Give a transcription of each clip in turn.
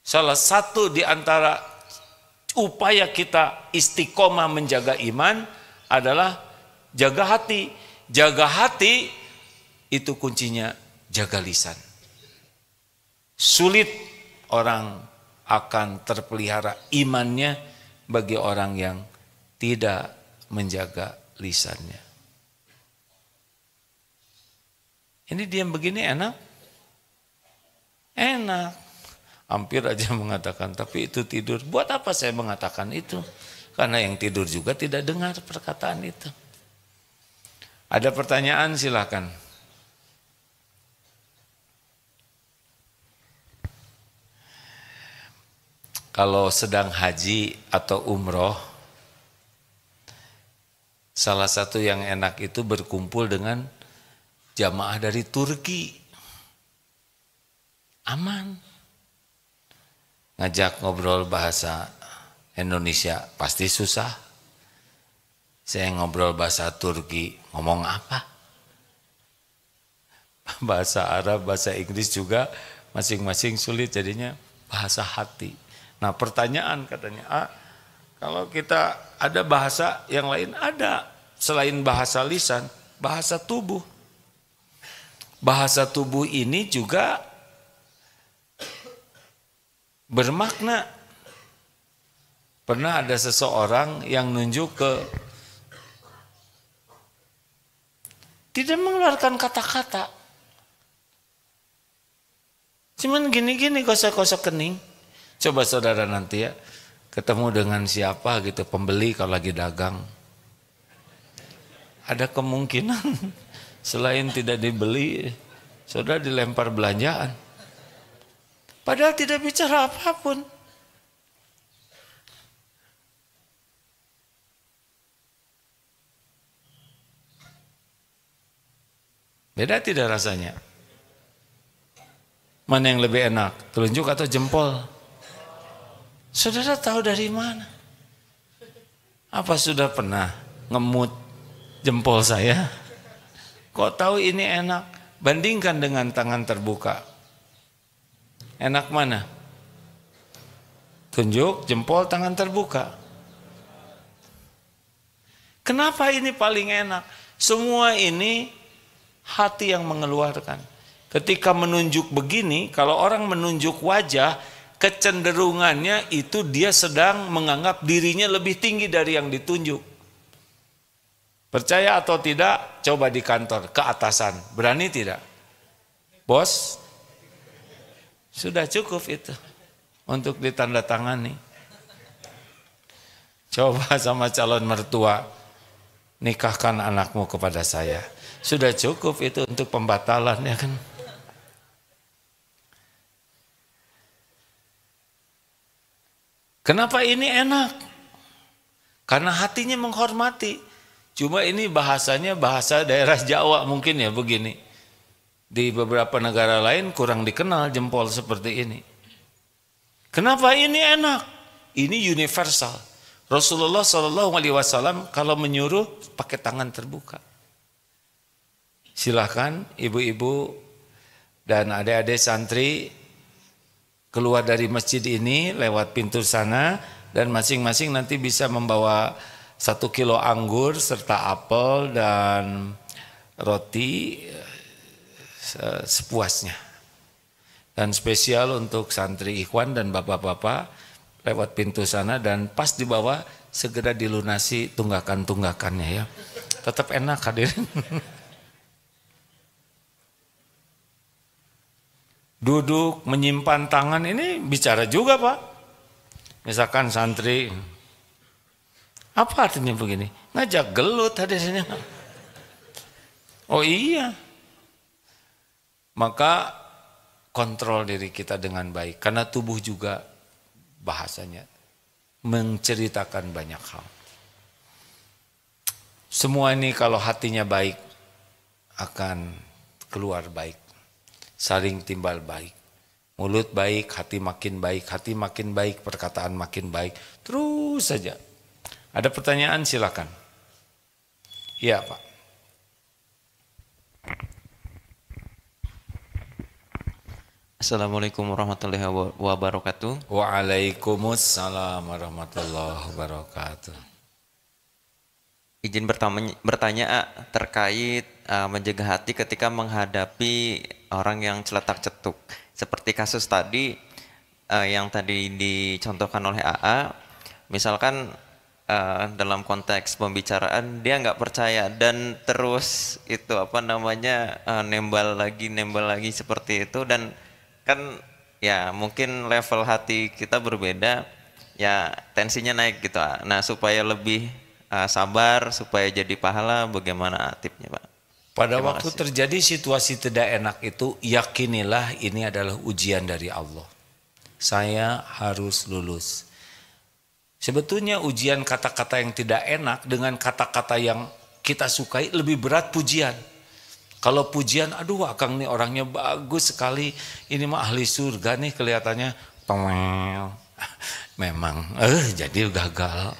Salah satu di antara upaya kita istiqomah menjaga iman adalah jaga hati. Jaga hati itu kuncinya jaga lisan. Sulit orang akan terpelihara imannya bagi orang yang tidak menjaga lisannya. Ini diam begini enak? Enak. Hampir aja mengatakan, tapi itu tidur. Buat apa saya mengatakan itu? Karena yang tidur juga tidak dengar perkataan itu. Ada pertanyaan silakan. Kalau sedang haji atau umroh, salah satu yang enak itu berkumpul dengan jamaah dari Turki. Aman. Ngajak ngobrol bahasa Indonesia pasti susah. Saya ngobrol bahasa Turki, ngomong apa? Bahasa Arab, bahasa Inggris juga masing-masing sulit, jadinya bahasa hati. Nah pertanyaan katanya, kalau kita ada bahasa yang lain, ada selain bahasa lisan, bahasa tubuh. Bahasa tubuh ini juga bermakna. Pernah ada seseorang yang nunjuk ke tidak mengeluarkan kata-kata, cuman gini-gini gosok-gosok kening. Coba saudara nanti ya ketemu dengan siapa gitu, pembeli kalau lagi dagang, ada kemungkinan selain tidak dibeli, saudara dilempar belanjaan. Padahal tidak bicara apapun. Beda tidak rasanya? Mana yang lebih enak? Telunjuk atau jempol? Saudara tahu dari mana? Apa sudah pernah ngemut jempol saya? Kok tahu ini enak? Bandingkan dengan tangan terbuka. Enak mana? Tunjuk, jempol, tangan terbuka. Kenapa ini paling enak? Semua ini hati yang mengeluarkan. Ketika menunjuk begini, kalau orang menunjuk wajah, kecenderungannya itu dia sedang menganggap dirinya lebih tinggi dari yang ditunjuk. Percaya atau tidak, coba di kantor, keatasan. Berani tidak? Bos? Sudah cukup itu untuk ditandatangani. Coba sama calon mertua, nikahkan anakmu kepada saya. Sudah cukup itu untuk pembatalan, ya kan? Kenapa ini enak? Karena hatinya menghormati. Cuma ini bahasanya bahasa daerah Jawa mungkin ya begini. Di beberapa negara lain kurang dikenal jempol seperti ini. Kenapa ini enak? Ini universal. Rasulullah SAW kalau menyuruh pakai tangan terbuka. Silahkan ibu-ibu dan adik-adik santri keluar dari masjid ini lewat pintu sana, dan masing-masing nanti bisa membawa 1 kilo anggur serta apel dan roti sepuasnya. Dan spesial untuk santri ikhwan dan bapak-bapak lewat pintu sana, dan pas di bawah segera dilunasi tunggakan-tunggakannya ya. Tetap enak hadirin. Duduk menyimpan tangan ini bicara juga Pak. Misalkan santri, apa artinya begini? Ngajak gelut hadirinnya. Oh iya. Maka kontrol diri kita dengan baik, karena tubuh juga bahasanya menceritakan banyak hal. Semua ini kalau hatinya baik akan keluar baik, saling timbal baik. Mulut baik, hati makin baik, perkataan makin baik, terus saja. Ada pertanyaan silakan. Iya Pak. Assalamualaikum warahmatullahi wabarakatuh. Waalaikumsalam warahmatullahi wabarakatuh. Izin bertanya terkait menjaga hati ketika menghadapi orang yang celetak cetuk. Seperti kasus tadi yang tadi dicontohkan oleh AA, misalkan dalam konteks pembicaraan dia nggak percaya dan terus itu apa namanya nembal lagi seperti itu, dan kan ya mungkin level hati kita berbeda, ya tensinya naik gitu. Nah, supaya lebih sabar, supaya jadi pahala, bagaimana tipsnya, Pak? Pada Terima waktu kasih. terjadi situasi tidak enak itu, yakinilah ini adalah ujian dari Allah. Saya harus lulus. Sebetulnya ujian kata-kata yang tidak enak dengan kata-kata yang kita sukai lebih berat pujian. Kalau pujian, aduh Akang nih orangnya bagus sekali, ini mah ahli surga nih kelihatannya. Toel. Memang, jadi gagal.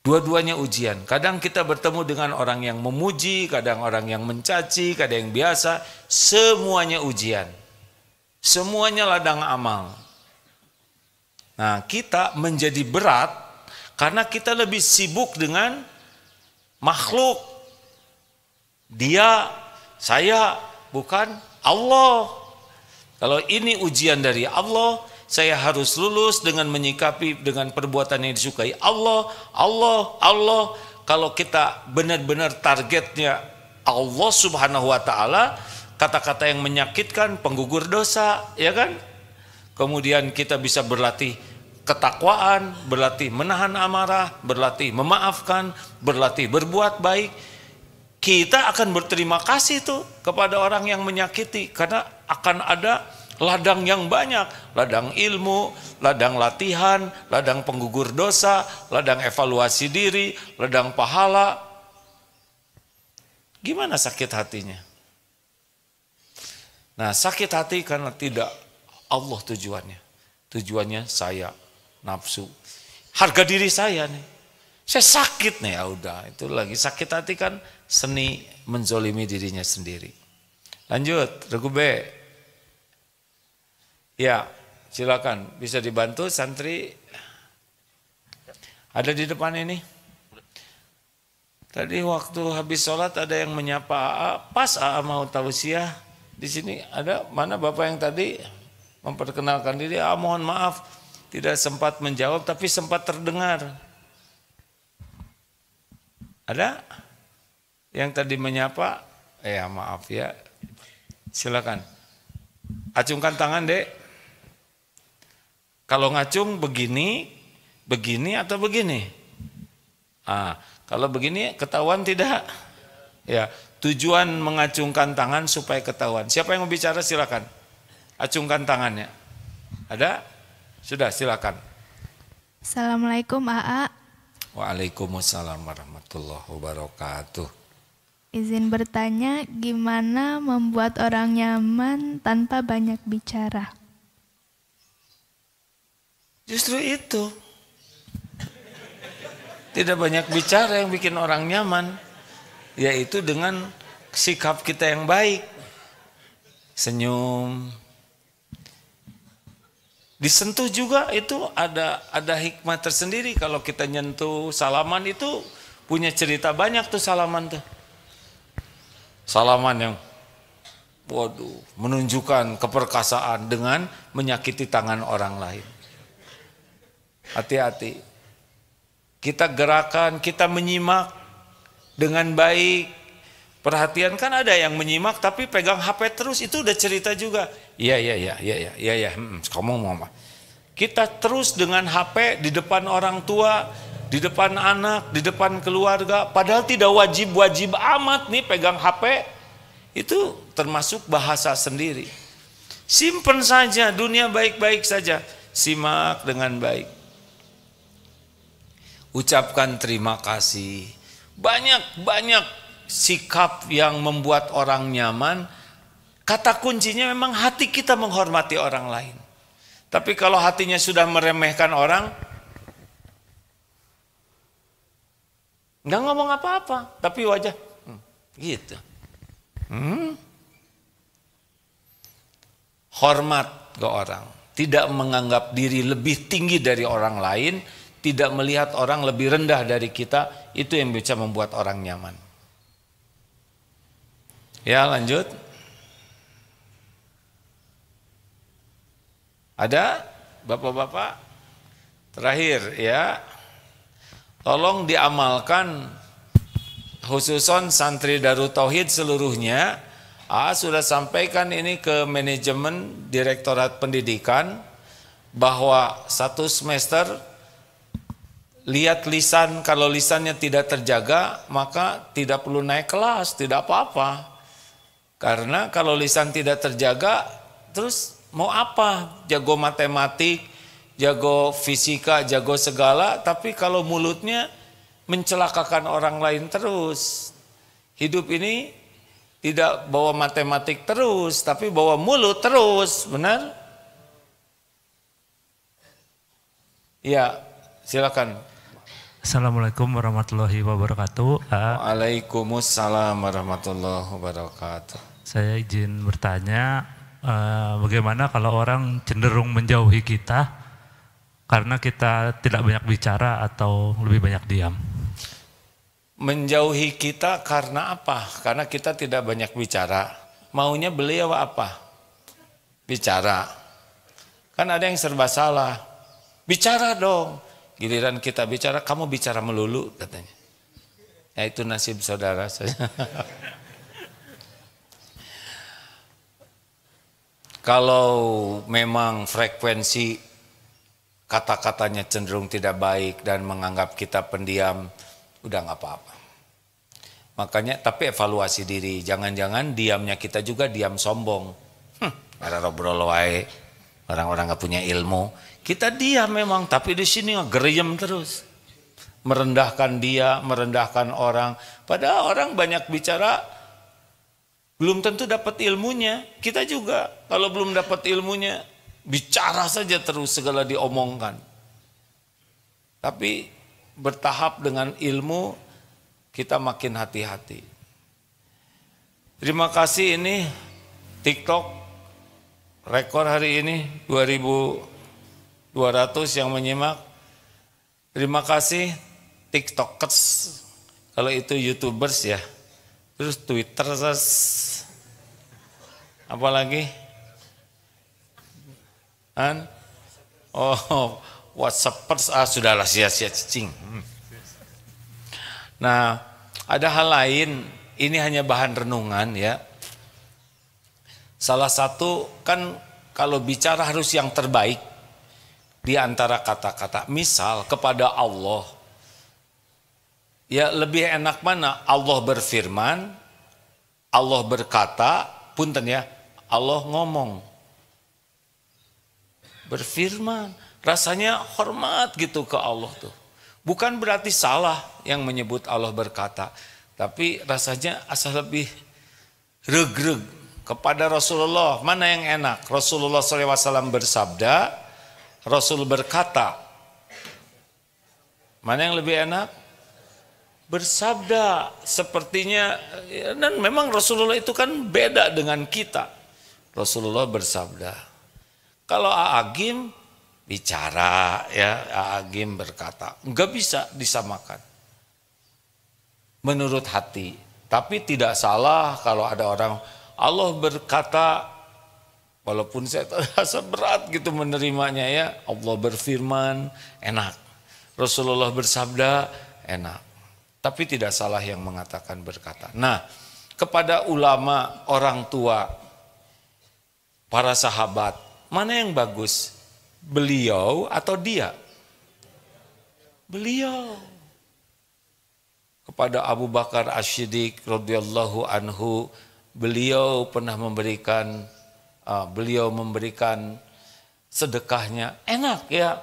Dua-duanya ujian. Kadang kita bertemu dengan orang yang memuji, kadang orang yang mencaci, kadang yang biasa. Semuanya ujian. Semuanya ladang amal. Nah, kita menjadi berat karena kita lebih sibuk dengan makhluk. Dia, saya, bukan Allah. Kalau ini ujian dari Allah, saya harus lulus dengan menyikapi dengan perbuatan yang disukai Allah, Allah, Allah. Kalau kita benar-benar targetnya Allah Subhanahu wa taala, kata-kata yang menyakitkan, penggugur dosa, ya kan? Kemudian kita bisa berlatih ketakwaan, berlatih menahan amarah, berlatih memaafkan, berlatih berbuat baik. Kita akan berterima kasih tuh kepada orang yang menyakiti, karena akan ada ladang yang banyak, ladang ilmu, ladang latihan, ladang penggugur dosa, ladang evaluasi diri, ladang pahala. Gimana sakit hatinya? Nah, sakit hati karena tidak Allah tujuannya. Tujuannya saya, nafsu, harga diri saya nih. Saya sakit nih, ya udah, itu lagi sakit hati kan seni menzolimi dirinya sendiri. Lanjut, Regu B. Ya, silakan, bisa dibantu santri. Ada di depan ini. Tadi waktu habis sholat ada yang menyapa AA, pas AA mau tausiah. Di sini ada, mana Bapak yang tadi memperkenalkan diri, AA mohon maaf tidak sempat menjawab tapi sempat terdengar. Ada yang tadi menyapa? Ya maaf ya. Silakan. Acungkan tangan, Dek. Kalau ngacung begini, begini atau begini? Kalau begini ketahuan tidak? Ya, tujuan mengacungkan tangan supaya ketahuan. Siapa yang mau bicara silakan. Acungkan tangannya. Ada? Sudah, silakan. Assalamualaikum AA. Waalaikumsalam warahmatullahi wabarakatuh. Izin bertanya, gimana membuat orang nyaman tanpa banyak bicara? Justru itu. Tidak banyak bicara yang bikin orang nyaman, yaitu dengan sikap kita yang baik. Senyum. Disentuh juga itu ada hikmah tersendiri. Kalau kita nyentuh, salaman itu punya cerita banyak tuh salaman tuh. Salaman yang waduh, menunjukkan keperkasaan dengan menyakiti tangan orang lain. Hati-hati. Kita gerakan, kita menyimak dengan baik. Perhatian, kan ada yang menyimak tapi pegang HP terus, itu udah cerita juga. Iya. Kamu mau apa? Kita terus dengan HP di depan orang tua, di depan anak, di depan keluarga, padahal tidak wajib-wajib amat nih pegang HP. Itu termasuk bahasa sendiri. Simpen saja, dunia baik-baik saja. Simak dengan baik. Ucapkan terima kasih. Banyak sikap yang membuat orang nyaman. Kata kuncinya memang hati kita menghormati orang lain. Tapi kalau hatinya sudah meremehkan orang, nggak ngomong apa-apa, tapi wajah gitu. hormat ke orang, tidak menganggap diri lebih tinggi dari orang lain, tidak melihat orang lebih rendah dari kita, itu yang bisa membuat orang nyaman. Ya, lanjut. Ada bapak-bapak? Terakhir ya, tolong diamalkan khususon santri Darut Tauhid seluruhnya. Sudah sampaikan ini ke manajemen Direktorat Pendidikan bahwa 1 semester lihat lisan, kalau lisannya tidak terjaga maka tidak perlu naik kelas, tidak apa-apa. Karena kalau lisan tidak terjaga, terus mau apa? Jago matematik, jago fisika, jago segala, tapi kalau mulutnya mencelakakan orang lain terus. Hidup ini tidak bawa matematik terus, tapi bawa mulut terus, benar? Ya, silakan. Assalamualaikum warahmatullahi wabarakatuh. Waalaikumsalam warahmatullahi wabarakatuh. Saya izin bertanya, bagaimana kalau orang cenderung menjauhi kita karena kita tidak banyak bicara atau lebih banyak diam? Menjauhi kita karena apa? Karena kita tidak banyak bicara. Maunya beliau apa? Bicara. Kan ada yang serba salah. Bicara dong. Giliran kita bicara, kamu bicara melulu katanya. Ya itu nasib saudara saya. Kalau memang frekuensi kata-katanya cenderung tidak baik dan menganggap kita pendiam, udah nggak apa-apa. Makanya tapi evaluasi diri, jangan-jangan diamnya kita juga diam sombong. Ada robrol wae, orang-orang nggak punya ilmu. Kita diam memang, tapi di sini ngegeriem terus. Merendahkan dia, merendahkan orang. Padahal orang banyak bicara, belum tentu dapat ilmunya. Kita juga kalau belum dapat ilmunya, bicara saja terus segala diomongkan. Tapi bertahap dengan ilmu, kita makin hati-hati. Terima kasih ini TikTok rekor hari ini 2.200 yang menyimak. Terima kasih TikTokers, kalau itu YouTubers ya. Terus Twitter, apa lagi? Oh, WhatsAppers, sudahlah sia-sia cicing. Nah, ada hal lain, ini hanya bahan renungan ya. Salah satu kan kalau bicara harus yang terbaik di antara kata-kata. Misal kepada Allah, ya lebih enak mana? Allah berfirman, Allah berkata, punten ya, Allah ngomong. Berfirman, rasanya hormat gitu ke Allah tuh. Bukan berarti salah yang menyebut Allah berkata, tapi rasanya asal lebih reg-reg kepada Rasulullah. Mana yang enak? Rasulullah SAW bersabda, Rasul berkata. Mana yang lebih enak? Bersabda. Sepertinya, dan memang Rasulullah itu kan beda dengan kita. Rasulullah bersabda. Kalau A'agim bicara, ya A'agim berkata, enggak bisa disamakan menurut hati. Tapi tidak salah kalau ada orang Allah berkata, walaupun saya terasa berat gitu menerimanya ya. Allah berfirman, enak. Rasulullah bersabda, enak. Tapi tidak salah yang mengatakan berkata. Nah, kepada ulama, orang tua, para sahabat, mana yang bagus? Beliau atau dia? Beliau. Kepada Abu Bakar As-Siddiq radhiyallahu anhu, beliau pernah memberikan sedekahnya. Enak ya.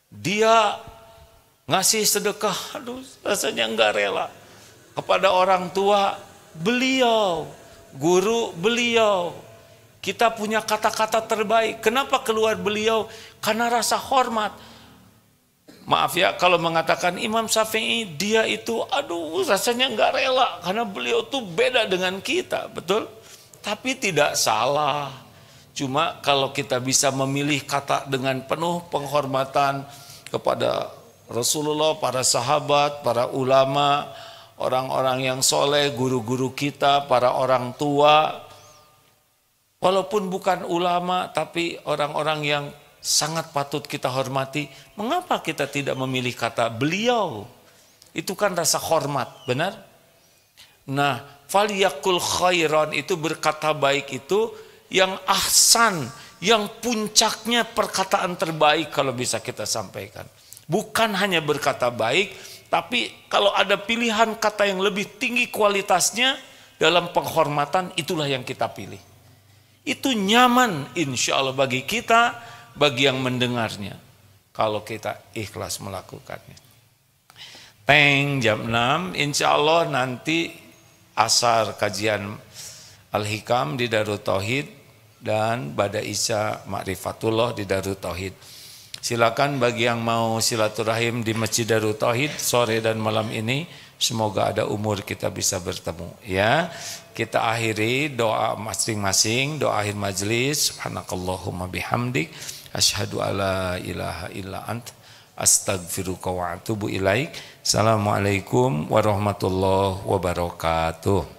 Dia ngasih sedekah, aduh rasanya enggak rela. Kepada orang tua, beliau. Guru, beliau. Kita punya kata-kata terbaik. Kenapa keluar beliau? Karena rasa hormat. Maaf ya kalau mengatakan Imam Syafi'i, dia itu aduh rasanya enggak rela. Karena beliau tuh beda dengan kita, betul? Tapi tidak salah. Cuma kalau kita bisa memilih kata dengan penuh penghormatan kepada Rasulullah, para sahabat, para ulama, orang-orang yang soleh, guru-guru kita, para orang tua, walaupun bukan ulama tapi orang-orang yang sangat patut kita hormati, mengapa kita tidak memilih kata beliau? Itu kan rasa hormat, benar? Nah, faliyakul khairan itu berkata baik itu yang ahsan, yang puncaknya perkataan terbaik kalau bisa kita sampaikan. Bukan hanya berkata baik, tapi kalau ada pilihan kata yang lebih tinggi kualitasnya dalam penghormatan, itulah yang kita pilih. Itu nyaman insya Allah bagi kita, bagi yang mendengarnya, kalau kita ikhlas melakukannya. Jam 6, insya Allah nanti asar kajian Al-Hikam di Darut Tauhid dan Bada Isya Ma'rifatullah di Darut Tauhid. Silakan bagi yang mau silaturahim di Masjid Darut Tauhid sore dan malam ini, semoga ada umur kita bisa bertemu ya. Kita akhiri doa masing-masing, doa akhir majlis. Subhanakallahumma bihamdik asyhadu alla ilaha illa ant astaghfiruka wa atubu ilaik. Assalamualaikum warahmatullahi wabarakatuh.